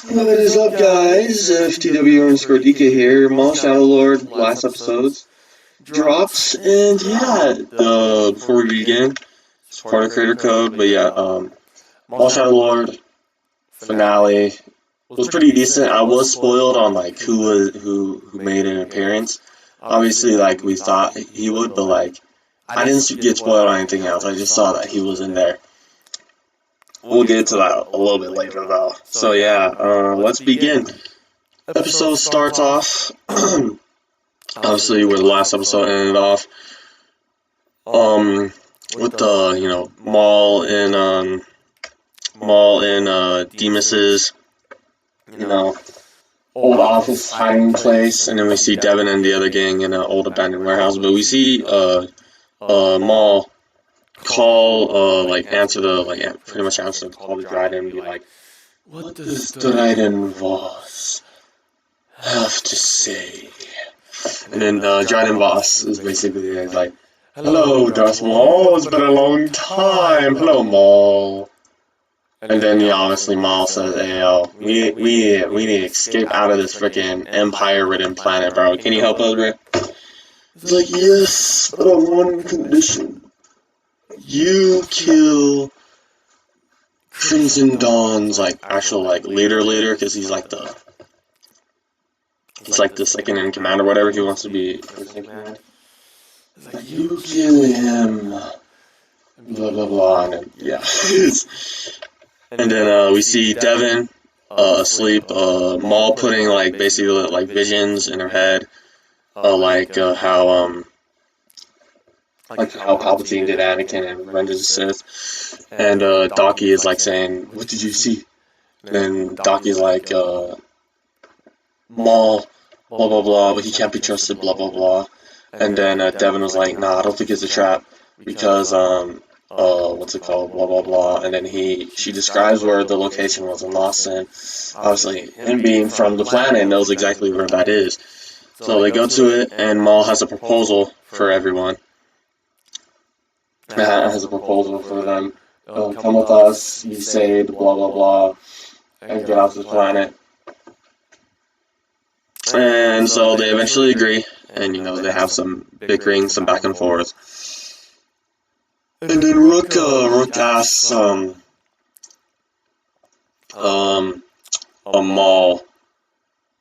What is up, guys? FTW_DK here. Maul Shadow Lord last episodes dropped, and yeah, before we begin, support our creator code. But yeah, Maul Shadow Lord finale was pretty decent. I was spoiled on like who made an appearance. Obviously, like we thought he would, but like I didn't get spoiled on anything else. I just saw that he was in there. We'll get to that a little bit later, though. So yeah, let's begin. Episode starts off, obviously where the last episode ended off, with the, Maul and Demus's, old office hiding place, and then we see Devin and the other gang in an old abandoned warehouse, but we see, Maul pretty much answer the call to Dryden and be like, "What does Dryden Voss have to say?" And then Dryden Voss is basically like, "Hello, Darth Maul. It's been a long time. Hello, Maul." And then obviously Maul says, "Hey, yo, we need to escape out of this freaking empire-ridden planet, bro. Can you help us, bro?" He's like, "Yes, but on one condition. You kill Crimson Dawn's like actual like leader, because he's like the second in command or whatever. He wants to be first in command. It's like, you kill him, blah blah blah, and then, yeah." And then we see Devin asleep. Maul putting like basically like visions in her head, how Palpatine did Anakin and Revenge of the Sith. And Docky is like saying, "What did you see?" And Docky's like, "Maul, blah blah blah, but he can't be trusted, blah blah blah." And then Devin was like, "Nah, I don't think it's a trap because what's it called, blah blah blah." And then she describes where the location was in Lost, and obviously him being from the planet knows exactly where that is. So they go to it, and Maul has a proposal for everyone. Has a proposal for them. Come with us, be saved, blah blah blah, and get off the planet. And so they eventually agree, and they have some bickering, some back and forth. And then Rook asks Maul,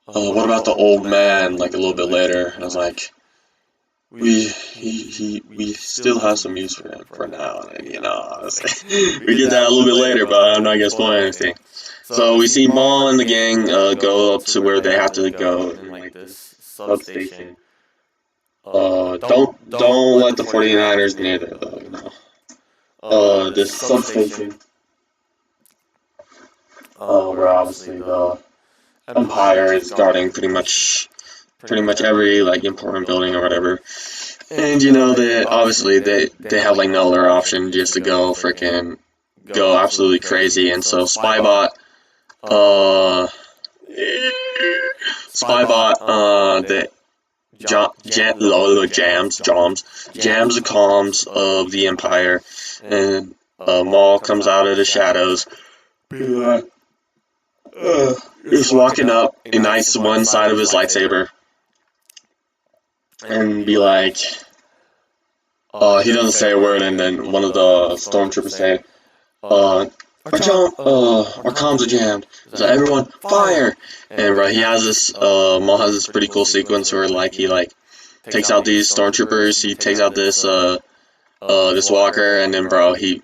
"What about the old man?" Like a little bit later, and I was like, we still have some use for him for now, and honestly, we get that a little bit later, but I'm not gonna spoil anything. So we see Maul and the gang go up to where they have to go in like this substation. Don't let the 49ers near there though, this substation, where obviously the Empire is guarding pretty much every like important building or whatever. And they obviously they have like no other option just to go absolutely crazy. And so Spybot that jams the comms of the Empire, and Maul comes out of the shadows, just walking up, ignites one side of his lightsaber, and be like, he doesn't say a word, and then one of the stormtroopers say, our comms are jammed, so everyone fire. And he has this, Maul has this pretty cool sequence where he takes out these stormtroopers, he takes out this walker, and then he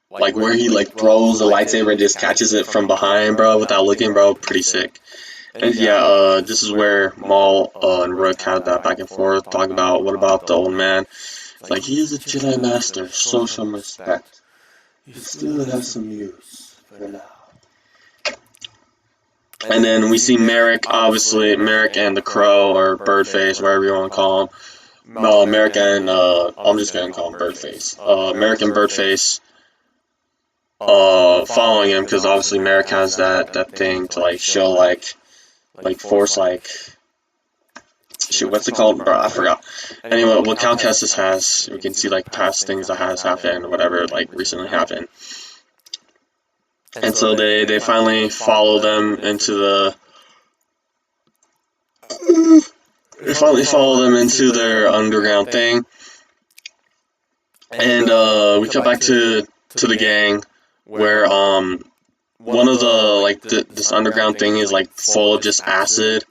where he throws the lightsaber and just catches it from behind, without looking, pretty sick. And yeah, this is where Maul and Rook have that back and forth, talk about what about the old man. It's like, he is a Jedi Master, show some respect. He still has some use for now. And then we see Merrick, obviously, Merrick and the Crow, or Birdface, whatever you want to call him. No, Merrick and, I'm just going to call him Birdface. Merrick and Birdface following him, because obviously Merrick has that thing to show force shoot, what's it called, bro? I forgot. Anyway, what Cal Kestis has, we can see past things that has happened, whatever recently happened. And so they finally follow them into the. They finally follow them into their underground thing. And we come back to the gang where one of the like this underground thing is like full of just acid,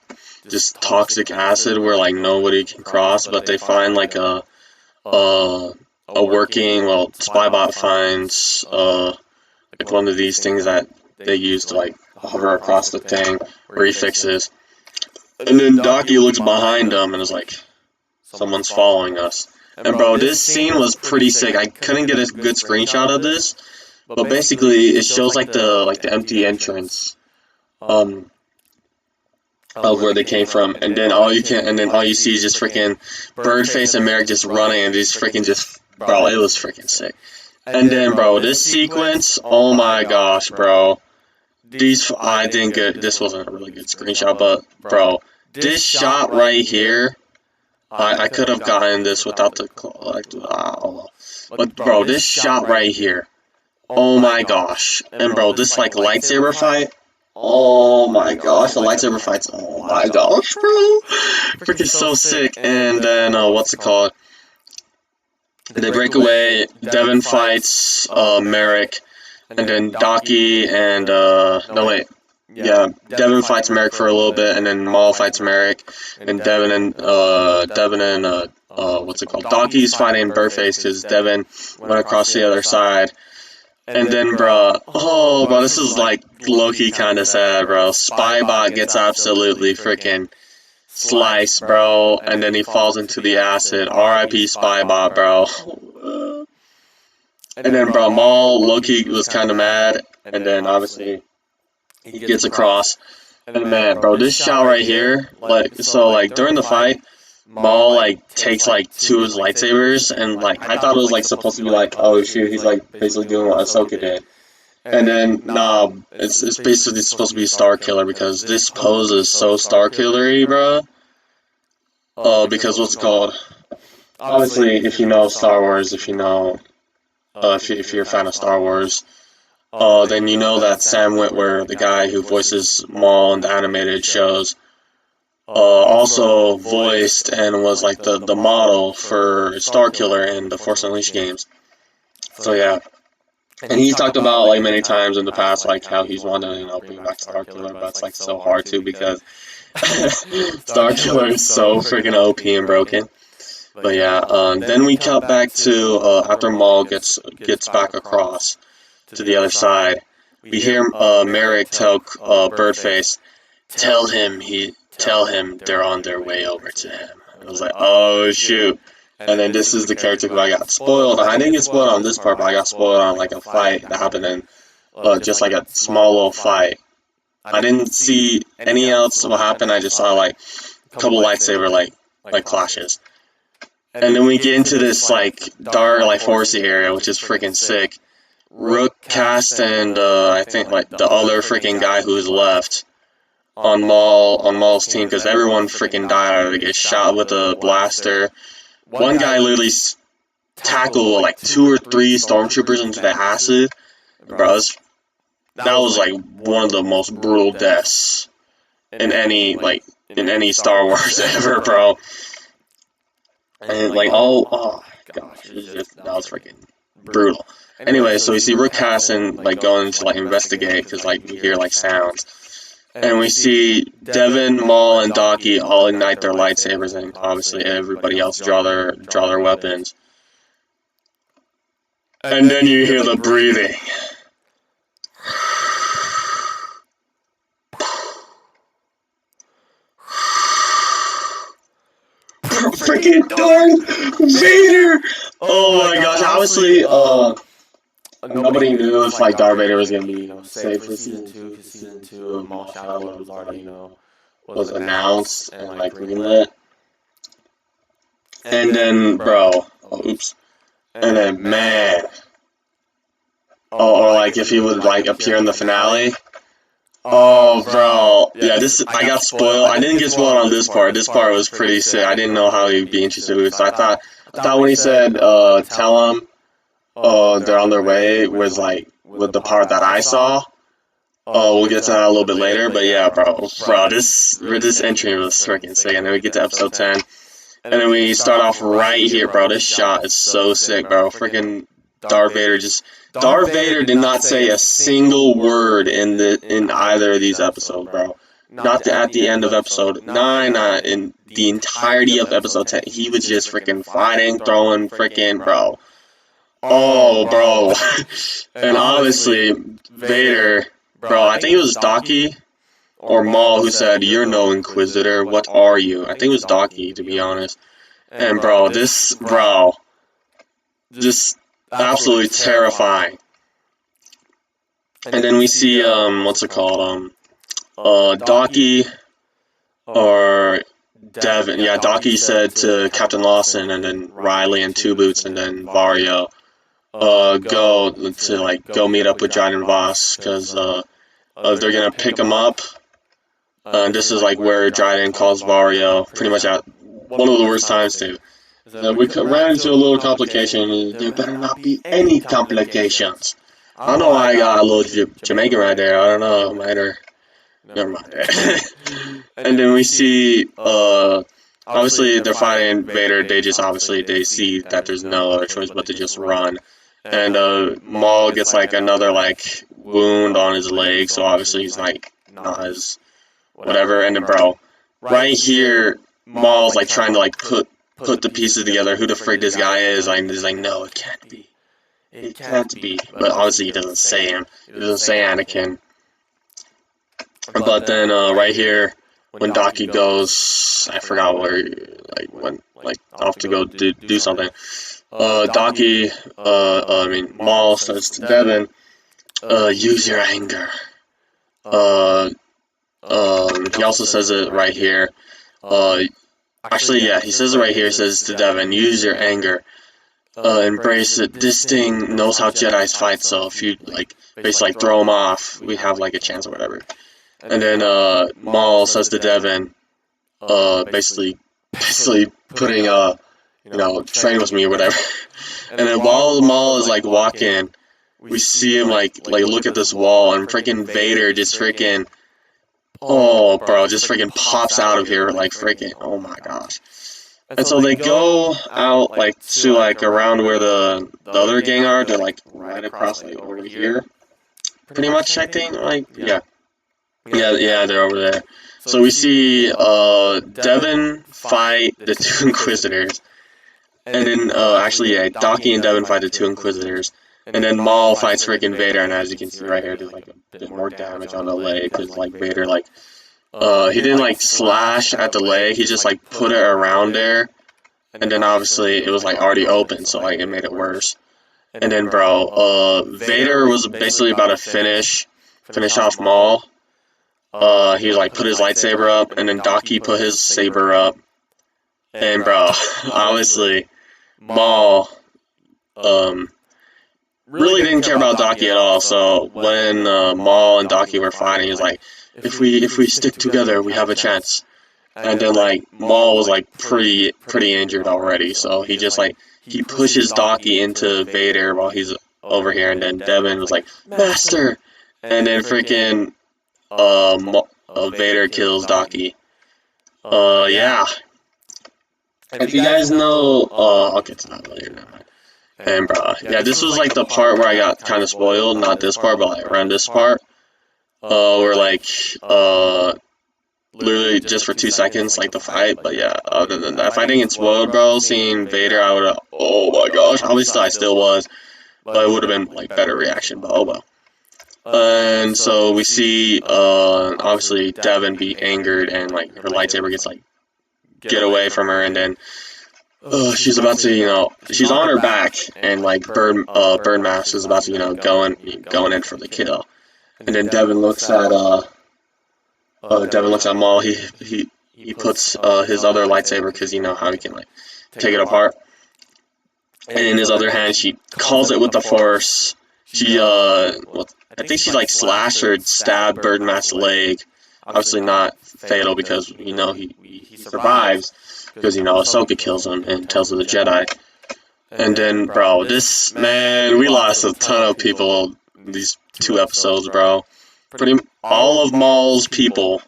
just toxic acid where like nobody can cross, but they find like a working, well, Spybot finds like one of these things that they use to like hover across the thing where he fixes. And then Docky looks behind him and is like, someone's following us. And bro, this scene was pretty sick. I couldn't get a good screenshot of this, but basically it shows like the empty entrance of where they came from, and then all you see is just freaking Birdface and Merrick just running, and these freaking just, bro, it was freaking sick. And then bro, this sequence, oh my gosh, bro. I didn't get, this wasn't a really good screenshot, but bro, this shot right here, I could have gotten this without the, but bro, this shot right here, oh my gosh, and bro, this like lightsaber fight, oh my gosh, the lightsaber fights, oh my gosh, bro, freaking so sick. And then, what's it called, they break away, Devin fights, Merrick, and then Docky and, no wait, yeah, Devin fights Merrick for a little bit, and then Maul fights Merrick, and Devin and what's it called, Docky's fighting Birdface, because Devin went across the other side. And then, bro, this is like low-key kind of sad, bro. Spybot gets absolutely freaking sliced, bro, and then he falls into the acid. R.I.P. Spybot, bro. And then, bro, Maul, low-key was kind of mad, and then obviously he gets across. And man, bro, this shot right here, like, so like during the fight, Maul like takes like two of his lightsabers, and like I thought it was like supposed to be like, oh shoot, he's like basically doing what Ahsoka did. And then nah, it's basically supposed to be Star Killer, because this pose is so Star Killery, bro. Because what's it called? Obviously, if you know Star Wars, if you know, if you're a fan of Star Wars, then you know that Sam Witwer, the guy who voices Maul in the animated shows, also voiced and was like the model for Star Killer in the Force Unleashed games. So yeah, and he's talked about like many times in the past like how he's wanted to bring back Star Killer, but it's like so hard to, because Star Killer is so freaking OP and broken. But yeah, then we cut back to after Maul gets back across to the other side. We hear Merrick tell Birdface, tell him they're on their way over to him. I was like, oh shoot. And then this is the character who I got spoiled. I didn't get spoiled on this part, but I got spoiled on like a fight that happened in just like a small little fight. I didn't see any else what happened. I just saw like a couple lightsaber like clashes. And then we get into this like dark like foresty area, which is freaking sick. Rook, Cast, and I think like the other freaking guy who's left on Maul's team, because everyone freaking died. They get shot with a blaster. One guy literally tackled like 2 or 3 stormtroopers into the acid. Bro, that was like one of the most brutal deaths in any Star Wars ever, bro. And like, oh gosh, that was freaking brutal. Anyway, so we see Rook Hassan like going to like investigate, because like we hear like sounds. And we see Devin, Maul, and Docky all ignite their lightsabers, and obviously everybody else draw their weapons. And then you hear the breathing. Freaking Darth Vader! Oh my gosh! Obviously, nobody knew if like Darth Vader was gonna be saved for season 2, because season 2 of Maul Shadow was already was announced and like greenlit. And then, bro, oops. And then, man, or like if he would like appear in the finale. Oh, bro, yeah, I got spoiled. I didn't get spoiled on this part. This part was pretty sick. I didn't know how he'd be interested with it. So I thought when he said, tell him, they're on their way, was like with the part that I saw. Oh, we'll get to that a little bit later, but yeah, bro, this entry was freaking sick, and then we get to episode 10, and then we start off right here, bro. This shot is so sick, bro. Freaking Darth Vader did not say a single word in either of these episodes, bro. Not at the end of episode 9, not in the entirety of episode 10. He was just freaking fighting, throwing, freaking, bro. Oh, bro. And obviously, Vader. Bro, I think it was Docky or Maul who said, "You're no Inquisitor, what are you?" I think it was Docky, to be honest. And bro, just absolutely terrifying. And then we see, what's it called, Docky or Devin. Yeah, Docky said to Captain Lawson and then Riley and Two Boots and then Vario, go meet up with Dryden Voss, because they're gonna pick him up. And this is like where Dryden calls Vario pretty much at one of the worst times too. We ran into a little complication. There better not be any complications. I don't know why I got a little Jamaican right there. I don't know. Never mind. And then we see, obviously they're fighting Vader. They see that there's no other choice but to just run. And Maul gets like another like wound on his leg, so obviously he's like not as whatever. And then bro, right here, Maul's like trying to like put the pieces together. Who the frick this guy is? And he's like, no, it can't be. It can't be. But obviously he doesn't say him. He doesn't say Anakin. But then right here, when Docky goes, I forgot where, like went like off to go do something. Maul says to Devin, use your anger. He also says it right here. Actually, yeah, he says it right here. He says to Devin, use your anger. Embrace it. This thing knows how Jedis fight, so if you, like, basically, like, throw him off, we have, like, a chance or whatever. And then, Maul says to Devin, basically putting, train with me or whatever. And then while Maul is like walking, we see him like look at this wall, and freaking Vader just freaking, oh bro, just freaking pops out of here like freaking, oh my gosh. And so they go out like to like around where the other gang are. They're like right across like over here, pretty much. I think yeah, they're over there. So we see Devin fight the two Inquisitors. And then, Docky and Devin fight the two Inquisitors. And then Maul fights freaking Vader, and as you can see right here, there's, like, a bit more damage on the leg, because, like, Vader, like, he didn't, like, slash at the leg, he just, like, put it around there, and then, obviously, it was, like, already open, so, like, it made it worse. And then, bro, Vader was basically about to finish off Maul. He, like, put his lightsaber up, and then Docky put his saber up. And, bro, obviously, Maul really didn't care about Docky at all. So when Maul and Docky were fighting, he was like, if we stick together, we have a chance. And then like Maul was like pretty injured already, so he just like he pushes Docky into Vader while he's over here, and then Devin was like, Master, and then freaking Vader kills Docky. Yeah. If you guys know, I'll get to that later now. And bro, yeah, this was like the part where I got kind of spoiled. Not this part, but like around this part, where like, literally just for 2 seconds, like the fight. But yeah, other than that, if I didn't get spoiled, bro, seeing Vader, I would've, oh my gosh, obviously I still was, but it would've been like better reaction. But oh well. And so we see, obviously Devin be angered, and like her lightsaber gets like get away from her, and then she's about to, she's on her back, and like Birdmaster is about to, going in for the kill, and then Devin looks at Maul. He puts his other lightsaber, because how he can like take it apart, and in his other hand she calls it with the Force. She I think she like slashed or stabbed Birdmaster's leg. Obviously not fatal, because he survives, because Ahsoka kills him and tells of the Jedi. And then bro, we lost a ton of people these 2 episodes, bro. Pretty all of Maul's people.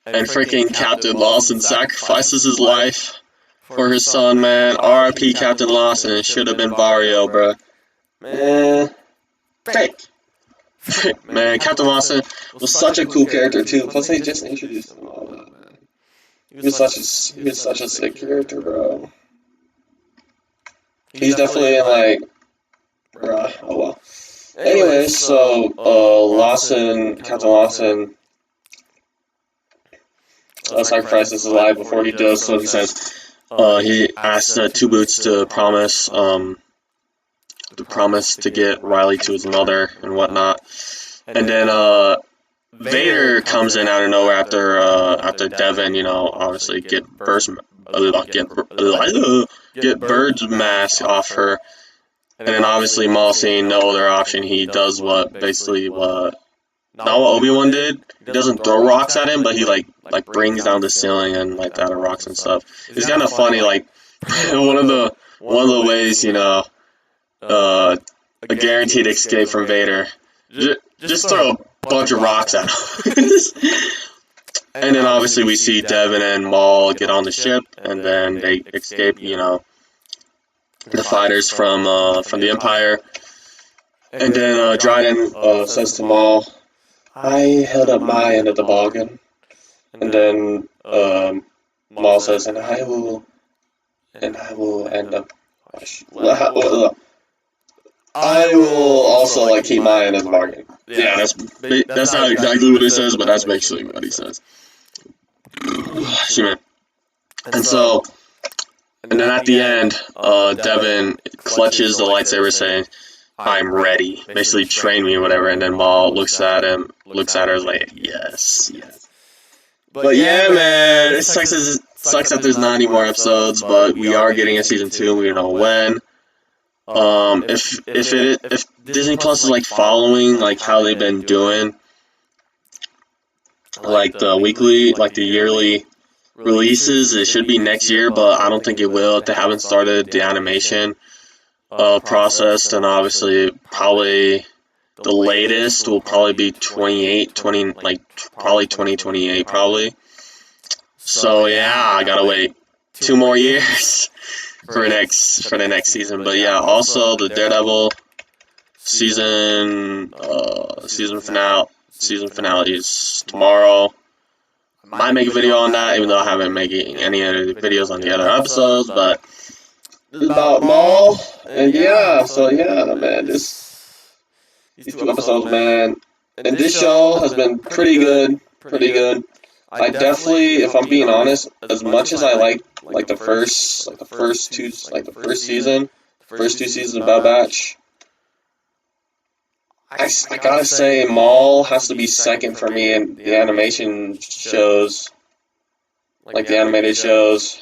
And freaking Captain Lawson sacrifices his life for his son, man. R.I.P. Captain Lawson. It should have been Vario, bro. Man, fake. Man, Captain Lawson was such a cool character too. Plus, they just introduced him all that, man. He was such a sick character, bro. He's definitely in, like, bruh. Oh well. Anyway, so Captain Lawson sacrifices his life. Before he does so, he says he asks Two Boots to promise to get Riley to his mother and whatnot. And then Vader comes in out of nowhere after Devin, you know, obviously get Bird's mask off her. And then obviously Maul, seeing no other option, he does what Obi-Wan did. He doesn't throw rocks at him, but he like brings down the ceiling and like out of rocks and stuff. It's kind of funny, like one of the ways, you know, a guaranteed escape from Vader. Just throw a bunch of rocks at him. And then obviously we see Devin and Maul get on the ship, and then they escape, you know, the fighters from the Empire. And then Dryden says to Maul, "I held up my end of the bargain." And then Maul says, "And I will end up. I will also like keep my end of the bargain." Yeah, that's not exactly what it says, but that's basically what he says. Shit. And then at the end, Devin clutches the lightsaber, saying, "I'm ready." Basically, train me or whatever. And then Maul looks at her, like, yes. But yeah, man, it sucks that there's not any more episodes, but we are getting a season 2, and we don't know when. If Disney Plus is like following like how they've been doing, like the yearly releases, it should be next year, but I don't think it will if they haven't started the animation process. Then obviously probably the latest will probably be 2028 probably. So yeah, I gotta wait 2 more years for the next season. But yeah, also the Daredevil season finale is tomorrow. I might make a video on that, even though I haven't made any other videos on the other episodes, but it's about Maul. And yeah, so yeah, man, these 2 episodes, man, and this show has been pretty good. I definitely, if I'm being honest, as much as I like the first 2 seasons of Bad Batch, I gotta say Maul has to be second for me in the animation shows, like the animated shows.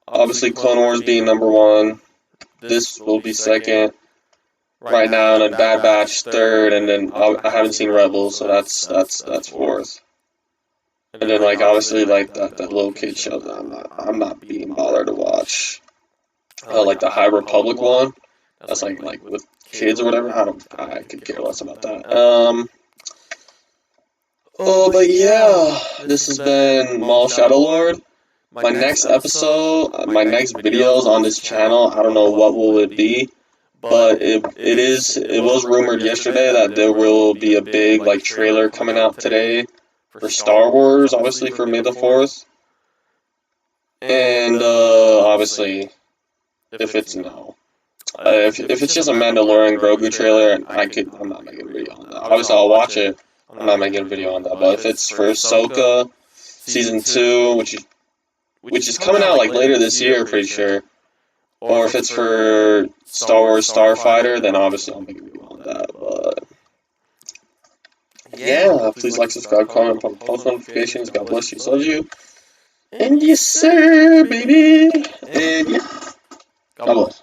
Obviously, Clone Wars being number 1. This will be second right now, and then Bad Batch third, and then I haven't seen Rebels, so that's 4th. And then like obviously like that little kid show that I'm not being bothered to watch. Like the High Republic one. That's like with kids or whatever. I could care less about that. But yeah, this has been Maul Shadow Lord. My next episode, my next videos on this channel, I don't know what will it be, but it was rumored yesterday that there will be a big like trailer coming out today for Star Wars, obviously for May the 4th. And obviously, if it's if it's just a Mandalorian Grogu trailer, I'm not making a video on that. Obviously, I'll watch it. I'm not making a video on that. But if it's for Ahsoka season 2, which is coming out like later this year, pretty sure, or if it's for Star Wars Starfighter, then obviously I'll make a video on that. But yeah, please like, subscribe, comment, post notifications. God bless you, love you, and yes sir, baby, and yeah, God bless.